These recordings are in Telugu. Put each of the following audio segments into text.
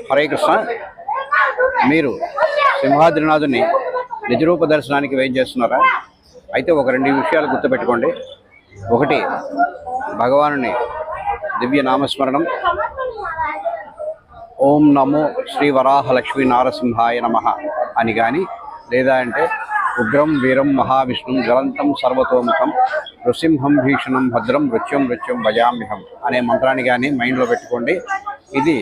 హరే కృష్ణ. మీరు సింహాద్రినాథుని నిజరూప దర్శనానికి వేయం చేస్తున్నారా? అయితే ఒక రెండు విషయాలు గుర్తుపెట్టుకోండి. ఒకటి, భగవానుని దివ్య నామస్మరణం, ఓం నమో శ్రీ వరాహ లక్ష్మీ నారసింహాయ నమః అని కానీ, లేదా అంటే ఉగ్రం వీరం మహావిష్ణుం జ్వలంతం సర్వతోముఖం నృసింహం భీషణం భద్రం మృత్యుం మృత్యుం భజామ్యహం అనే మంత్రాన్ని కానీ మైండ్లో పెట్టుకోండి. ఇది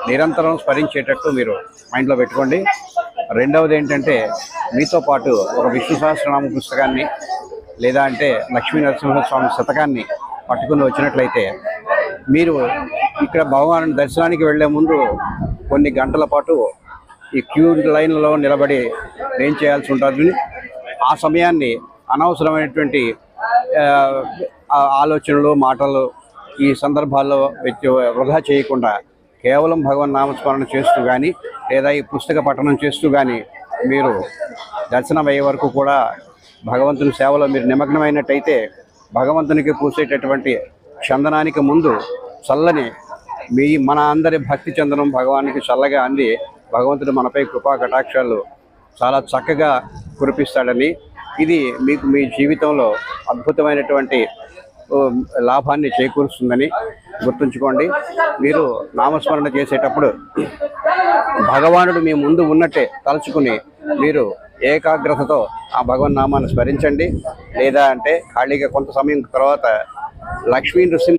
నిరంతరం స్మరించేటట్టు మీరు మైండ్లో పెట్టుకోండి. రెండవది ఏంటంటే, మీతో పాటు ఒక విష్ణు సహస్రనామ పుస్తకాన్ని లేదా అంటే లక్ష్మీ నరసింహస్వామి శతకాన్ని పట్టుకుని వచ్చినట్లయితే మీరు ఇక్కడ భగవాను దర్శనానికి వెళ్లే ముందు కొన్ని గంటల పాటు ఈ క్యూ లైన్లలో నిలబడి ఏం చేయాల్సి ఉంటుంది. ఆ సమయాన్ని అనవసరమైనటువంటి ఆలోచనలు, మాటలు ఈ సందర్భాల్లో వృధా చేయకుండా కేవలం భగవన్ నామస్మరణ చేస్తూ కానీ లేదా ఈ పుస్తక పఠనం చేస్తూ కానీ మీరు దర్శనం అయ్యే వరకు కూడా భగవంతుని సేవలో మీరు నిమగ్నమైనట్టయితే భగవంతునికి పూసేటటువంటి చందనానికి ముందు చల్లని మన అందరి భక్తి చందనం భగవానికి చల్లగా అంది భగవంతుడు మనపై కృపా కటాక్షాలు చాలా చక్కగా కురిపిస్తాడని, ఇది మీకు మీ జీవితంలో అద్భుతమైనటువంటి లాభాన్ని చేకూరుస్తుందని గుర్తుంచుకోండి. మీరు నామస్మరణ చేసేటప్పుడు భగవానుడు మీ ముందు ఉన్నట్టే తలుచుకుని మీరు ఏకాగ్రతతో ఆ భగవన్ నామాన్ని స్మరించండి. లేదా అంటే ఖాళీగా కొంత సమయం తర్వాత లక్ష్మీ నృసింహ